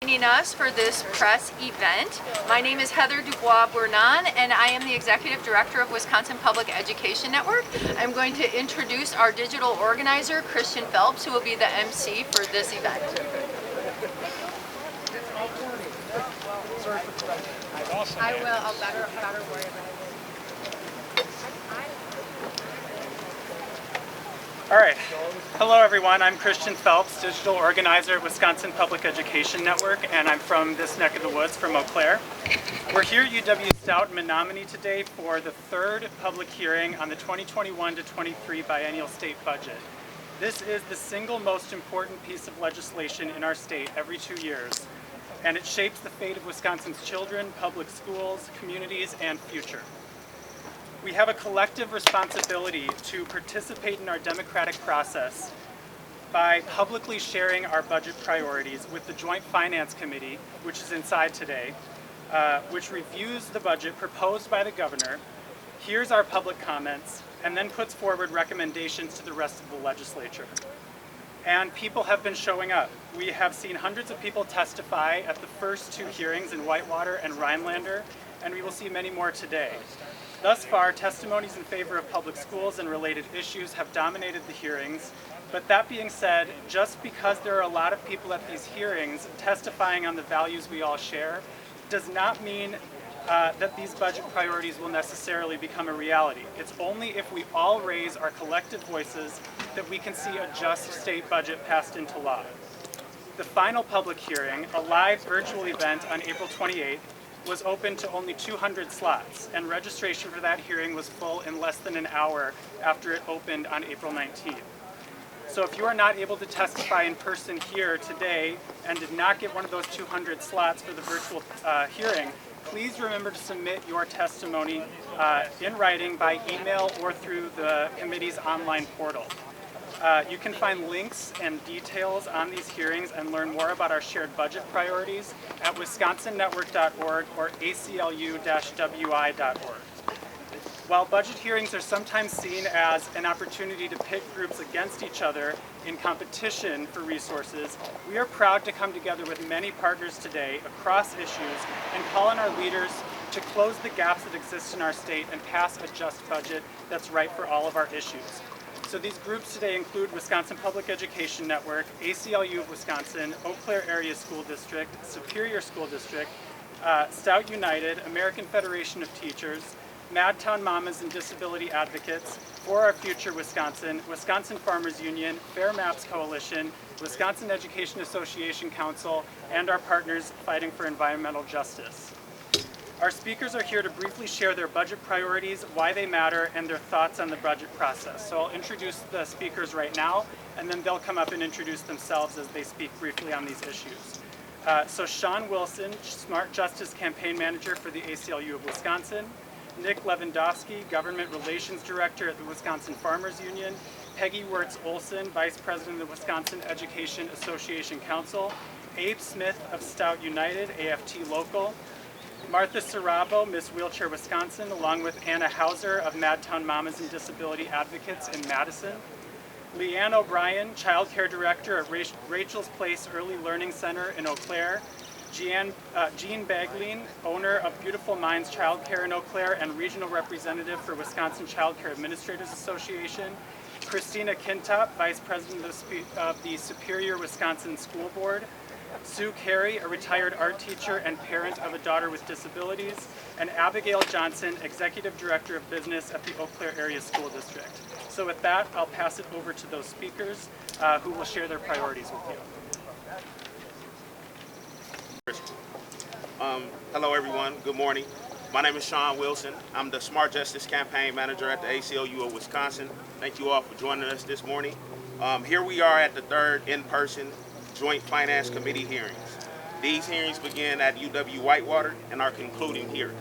Joining us for this press event. My name is Heather Dubois-Bournon, and I am the Executive Director of Wisconsin Public Education Network. I'm going to introduce our digital organizer, Christian Phelps, who will be the MC for this event. I will. I'll better worry about it. All right. Hello, everyone. I'm Christian Phelps, digital organizer at Wisconsin Public Education Network, and I'm from this neck of the woods, from Eau Claire. We're here at UW Stout in Menomonie today for the third public hearing on the 2021 to 23 biennial state budget. This is the single most important piece of legislation in our state every 2 years, and it shapes the fate of Wisconsin's children, public schools, communities, and future. We have a collective responsibility to participate in our democratic process by publicly sharing our budget priorities with the Joint Finance Committee, which is inside today, which reviews the budget proposed by the governor, hears our public comments, and then puts forward recommendations to the rest of the legislature. And people have been showing up. We have seen hundreds of people testify at the first two hearings in Whitewater and Rhinelander, and we will see many more today. Thus far, testimonies in favor of public schools and related issues have dominated the hearings. But that being said, just because there are a lot of people at these hearings testifying on the values we all share, does not mean that these budget priorities will necessarily become a reality. It's only if we all raise our collective voices that we can see a just state budget passed into law. The final public hearing, a live virtual event on April 28th, was open to only 200 slots, and registration for that hearing was full in less than an hour after it opened on April 19th. So if you are not able to testify in person here today and did not get one of those 200 slots for the virtual hearing, please remember to submit your testimony in writing by email or through the committee's online portal. You can find links and details on these hearings and learn more about our shared budget priorities at wisconsonnetwork.org or aclu-wi.org. While budget hearings are sometimes seen as an opportunity to pit groups against each other in competition for resources, we are proud to come together with many partners today across issues and call on our leaders to close the gaps that exist in our state and pass a just budget that's right for all of our issues. So these groups today include Wisconsin Public Education Network, ACLU of Wisconsin, Eau Claire Area School District, Superior School District, Stout United, American Federation of Teachers, Madtown Mamas and Disability Advocates, For Our Future Wisconsin, Wisconsin Farmers Union, Fair Maps Coalition, Wisconsin Education Association Council, and our partners fighting for environmental justice. Our speakers are here to briefly share their budget priorities, why they matter, and their thoughts on the budget process. So I'll introduce the speakers right now, and then they'll come up and introduce themselves as they speak briefly on these issues. So Sean Wilson, Smart Justice Campaign Manager for the ACLU of Wisconsin, Nick Lewandowski, Government Relations Director at the Wisconsin Farmers Union, Peggy Wirtz-Olson, Vice President of the Wisconsin Education Association Council, Abe Smith of Stout United, AFT Local, Martha Sarabo, Miss Wheelchair Wisconsin, along with Anna Hauser of Madtown Mamas and Disability Advocates in Madison, Leanne O'Brien, Child Care Director at Rachel's Place Early Learning Center in Eau Claire, Jean Bagleen, owner of Beautiful Minds Child Care in Eau Claire and Regional Representative for Wisconsin Child Care Administrators Association, Christina Kintop, Vice President of the Superior Wisconsin School Board, Sue Carey, a retired art teacher and parent of a daughter with disabilities, and Abigail Johnson, Executive Director of Business at the Eau Claire Area School District. So with that, I'll pass it over to those speakers who will share their priorities with you. Hello everyone, good morning. My name is Sean Wilson. I'm the Smart Justice Campaign Manager at the ACLU of Wisconsin. Thank you all for joining us this morning. Here we are at the third in-person Joint Finance Committee hearings. These hearings begin at UW Whitewater and are concluding here.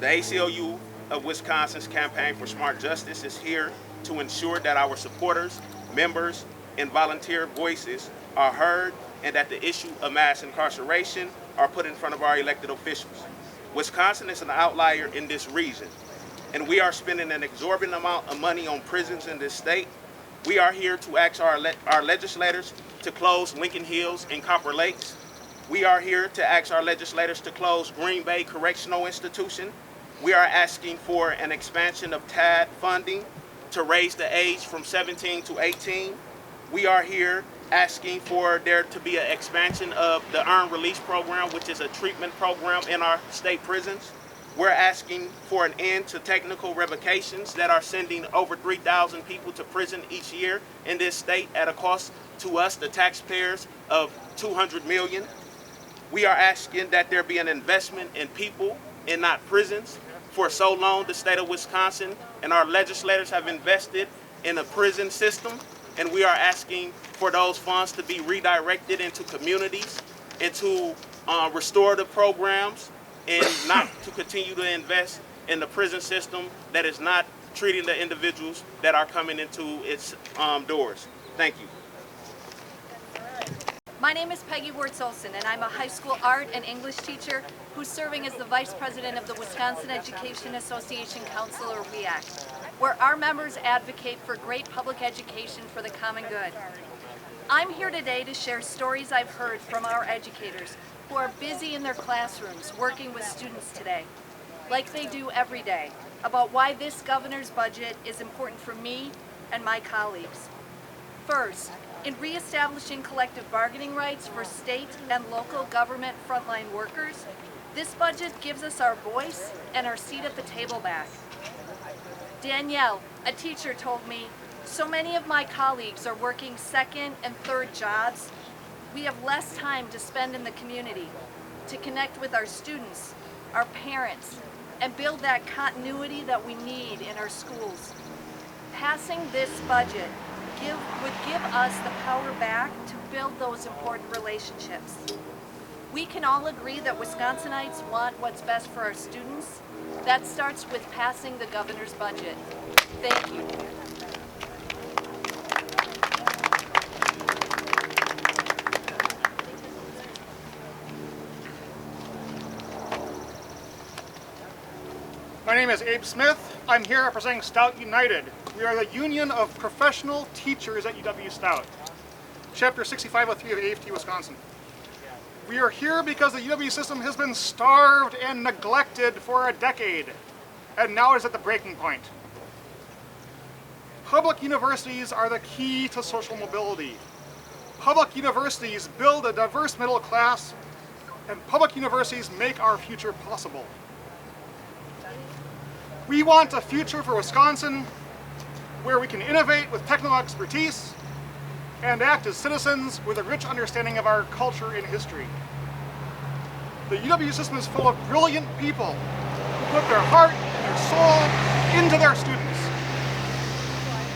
The ACLU of Wisconsin's campaign for smart justice is here to ensure that our supporters, members, and volunteer voices are heard and that the issue of mass incarceration are put in front of our elected officials. Wisconsin is an outlier in this region, and we are spending an exorbitant amount of money on prisons in this state. We are here to ask our legislators to close Lincoln Hills and Copper Lakes, We are here to ask our legislators to close Green Bay Correctional Institution. We are asking for an expansion of TAD funding to raise the age from 17 to 18. We are here asking for there to be an expansion of the Earned Release Program, which is a treatment program in our state prisons. We're asking for an end to technical revocations that are sending over 3,000 people to prison each year in this state at a cost to us, the taxpayers, of $200 million. We are asking that there be an investment in people and not prisons. For so long, the state of Wisconsin and our legislators have invested in a prison system, and we are asking for those funds to be redirected into communities, into restorative programs, and not to continue to invest in the prison system that is not treating the individuals that are coming into its doors. Thank you. My name is Peggy Walsh, and I'm a high school art and English teacher who's serving as the Vice President of the Wisconsin Education Association Council, or WEAC, where our members advocate for great public education for the common good. I'm here today to share stories I've heard from our educators who are busy in their classrooms working with students today, like they do every day, about why this governor's budget is important for me and my colleagues. First, in reestablishing collective bargaining rights for state and local government frontline workers, this budget gives us our voice and our seat at the table back. Danielle, a teacher, told me, "So many of my colleagues are working second and third jobs. We have less time to spend in the community, to connect with our students, our parents, and build that continuity that we need in our schools." Passing this budget would give us the power back to build those important relationships. We can all agree that Wisconsinites want what's best for our students. That starts with passing the governor's budget. Thank you. My name is Abe Smith. I'm here representing Stout United. We are the Union of Professional Teachers at UW Stout, Chapter 6503 of AFT, Wisconsin. We are here because the UW system has been starved and neglected for a decade, and now is at the breaking point. Public universities are the key to social mobility. Public universities build a diverse middle class, and public universities make our future possible. We want a future for Wisconsin where we can innovate with technical expertise and act as citizens with a rich understanding of our culture and history. The UW system is full of brilliant people who put their heart and their soul into their students.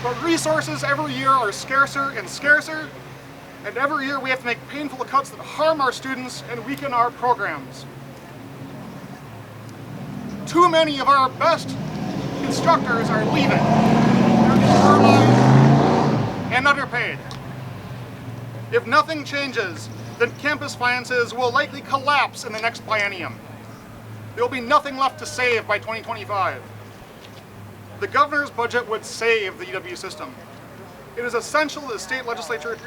But resources every year are scarcer and scarcer, and every year we have to make painful cuts that harm our students and weaken our programs. Too many of our best instructors are leaving. They're demoralized and underpaid. If nothing changes, then campus finances will likely collapse in the next biennium. There will be nothing left to save by 2025. The governor's budget would save the UW system. It is essential that the state legislature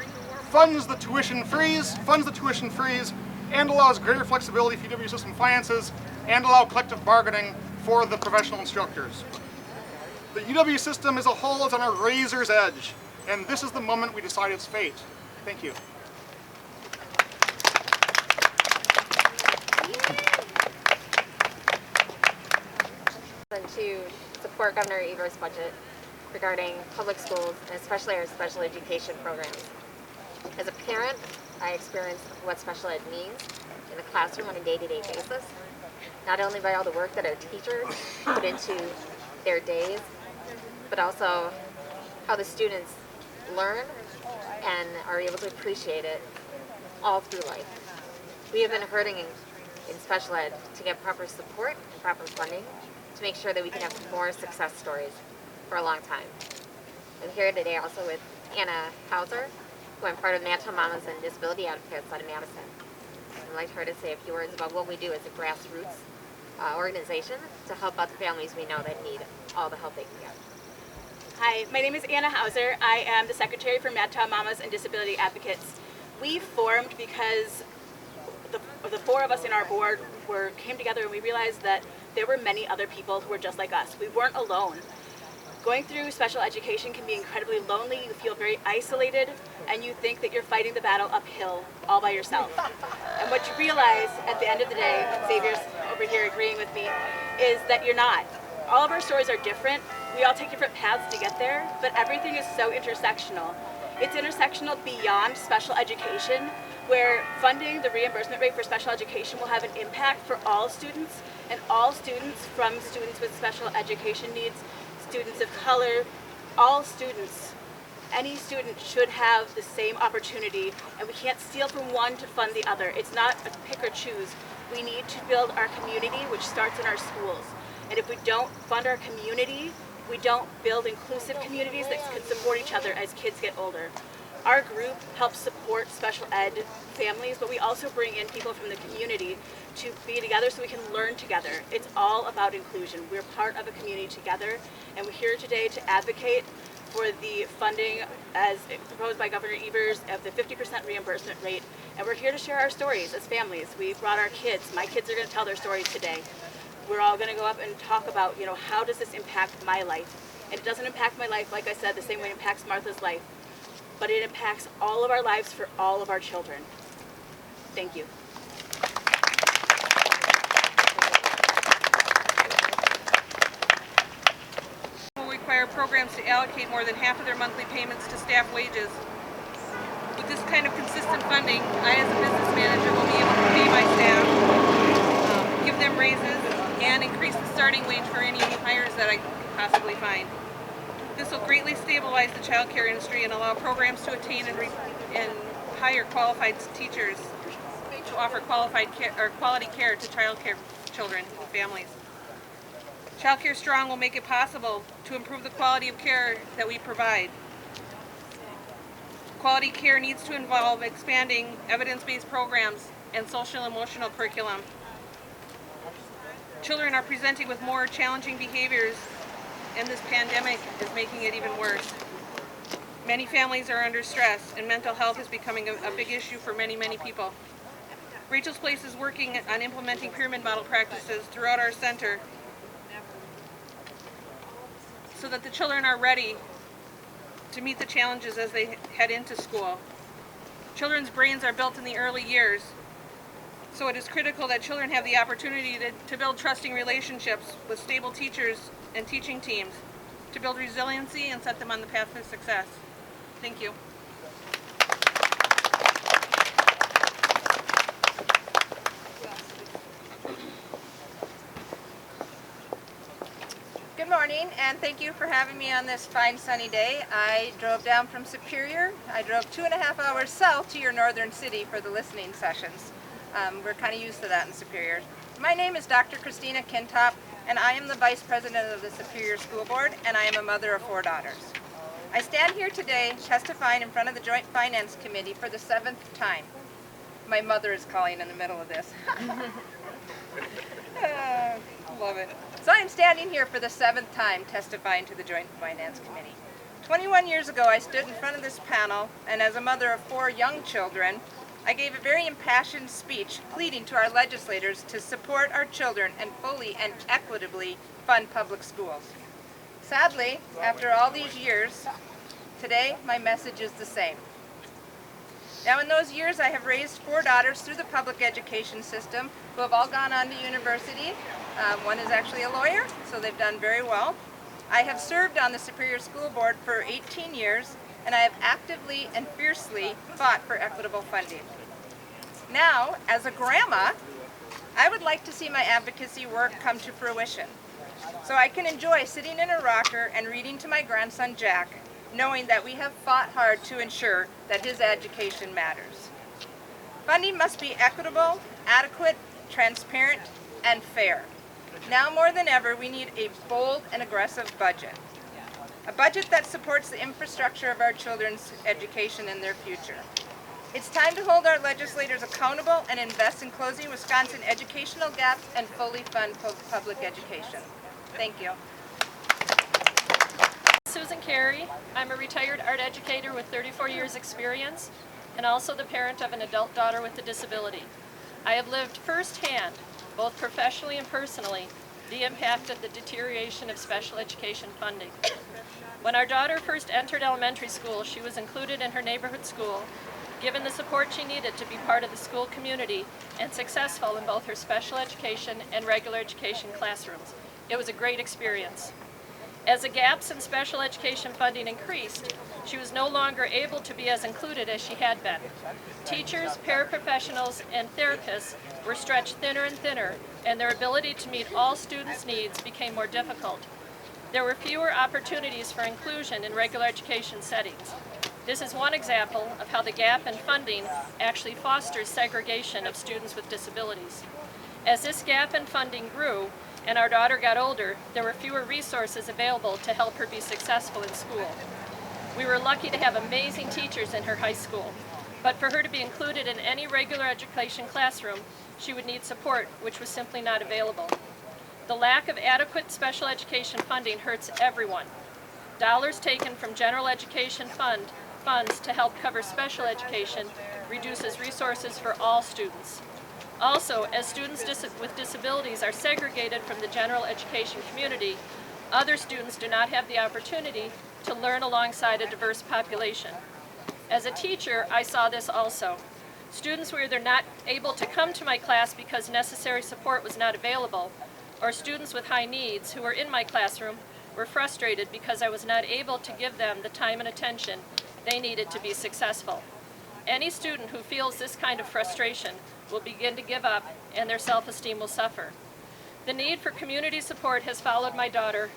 funds the tuition freeze, and allows greater flexibility for UW system finances, and allow collective bargaining for the professional instructors. The UW system as a whole is on a razor's edge, and this is the moment we decide its fate. Thank you. To support Governor Evers' budget regarding public schools and especially our special education programs. As a parent, I experience what special ed means in the classroom on a day-to-day basis, not only by all the work that our teachers put into their days, but also how the students learn and are able to appreciate it all through life. We have been hurting in special ed to get proper support and proper funding to make sure that we can have more success stories for a long time. I'm here today also with Anna Hauser, who I'm part of Menomonie Mamas and Disability Advocates out of Madison. I'd like her to say a few words about what we do as a grassroots organization to help out the families we know that need all the help they can get. Hi, my name is Anna Hauser. I am the secretary for Menomonie Mamas and Disability Advocates. We formed because the four of us in our board came together and we realized that there were many other people who were just like us. We weren't alone. Going through special education can be incredibly lonely. You feel very isolated, and you think that you're fighting the battle uphill all by yourself. And what you realize at the end of the day, Xavier's over here agreeing with me, is that you're not. All of our stories are different. We all take different paths to get there, but everything is so intersectional. It's intersectional beyond special education, where funding the reimbursement rate for special education will have an impact for all students, and all students, from students with special education needs, students of color, all students, any student should have the same opportunity, and we can't steal from one to fund the other. It's not a pick or choose. We need to build our community, which starts in our schools. And if we don't fund our community, we don't build inclusive communities that can support each other as kids get older. Our group helps support special ed families, but we also bring in people from the community to be together so we can learn together. It's all about inclusion. We're part of a community together, and we're here today to advocate for the funding as proposed by Governor Evers of the 50% reimbursement rate, and we're here to share our stories as families. We brought our kids. My kids are going to tell their stories today. We're all going to go up and talk about, how does this impact my life? And it doesn't impact my life, like I said, the same way it impacts Martha's life, but it impacts all of our lives for all of our children. Thank you. Will require programs to allocate more than half of their monthly payments to staff wages. With this kind of consistent funding, I as a business manager will be able to pay my staff, give them raises, and increase the starting wage for any new hires that I can possibly find. This will greatly stabilize the child care industry and allow programs to attain and hire qualified teachers to offer qualified care or quality care to child care children and families. Child Care Strong will make it possible to improve the quality of care that we provide. Quality care needs to involve expanding evidence-based programs and social and emotional curriculum. Children are presenting with more challenging behaviors, and this pandemic is making it even worse. Many families are under stress, and mental health is becoming a big issue for many, many people. Rachel's Place is working on implementing pyramid model practices throughout our center so that the children are ready to meet the challenges as they head into school. Children's brains are built in the early years, so it is critical that children have the opportunity to build trusting relationships with stable teachers and teaching teams to build resiliency and set them on the path to success. Thank you. Good morning, and thank you for having me on this fine sunny day. I drove down from Superior. I drove 2.5 hours south to your northern city for the listening sessions. We're kind of used to that in Superior. My name is Dr. Christina Kintop, and I am the Vice President of the Superior School Board, and I am a mother of 4 daughters. I stand here today testifying in front of the Joint Finance Committee for the 7th time. My mother is calling in the middle of this. Love it. So I'm standing here for the 7th time testifying to the Joint Finance Committee. 21 years ago, I stood in front of this panel, and as a mother of 4 young children, I gave a very impassioned speech pleading to our legislators to support our children and fully and equitably fund public schools. Sadly, after all these years, today my message is the same. Now, in those years, I have raised 4 daughters through the public education system who have all gone on to university. One is actually a lawyer, so they've done very well. I have served on the Superior School Board for 18 years, and I have actively and fiercely fought for equitable funding. Now, as a grandma, I would like to see my advocacy work come to fruition, so I can enjoy sitting in a rocker and reading to my grandson Jack, knowing that we have fought hard to ensure that his education matters. Funding must be equitable, adequate, transparent, and fair. Now more than ever, we need a bold and aggressive budget. A budget that supports the infrastructure of our children's education and their future. It's time to hold our legislators accountable and invest in closing Wisconsin educational gaps and fully fund public education. Thank you. Susan Carey. I'm a retired art educator with 34 years experience and also the parent of an adult daughter with a disability. I have lived firsthand, both professionally and personally, the impact of the deterioration of special education funding. When our daughter first entered elementary school, she was included in her neighborhood school, given the support she needed to be part of the school community, and successful in both her special education and regular education classrooms. It was a great experience. As the gaps in special education funding increased, she was no longer able to be as included as she had been. Teachers, paraprofessionals, and therapists were stretched thinner and thinner, and their ability to meet all students' needs became more difficult. There were fewer opportunities for inclusion in regular education settings. This is one example of how the gap in funding actually fosters segregation of students with disabilities. As this gap in funding grew and our daughter got older, there were fewer resources available to help her be successful in school. We were lucky to have amazing teachers in her high school, but for her to be included in any regular education classroom, she would need support, which was simply not available. The lack of adequate special education funding hurts everyone. Dollars taken from general education funds to help cover special education reduces resources for all students. Also, as students with disabilities are segregated from the general education community, other students do not have the opportunity to learn alongside a diverse population. As a teacher, I saw this also. Students were either not able to come to my class because necessary support was not available, or students with high needs who were in my classroom were frustrated because I was not able to give them the time and attention they needed to be successful. Any student who feels this kind of frustration will begin to give up and their self-esteem will suffer. The need for community support has followed my daughter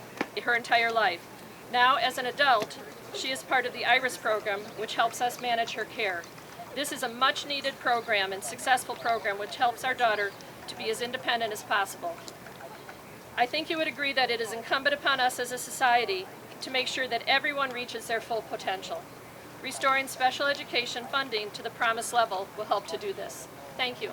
her entire life. Now, as an adult, she is part of the IRIS program, which helps us manage her care. This is a much-needed program and successful program which helps our daughter to be as independent as possible. I think you would agree that it is incumbent upon us as a society to make sure that everyone reaches their full potential. Restoring special education funding to the promised level will help to do this. Thank you.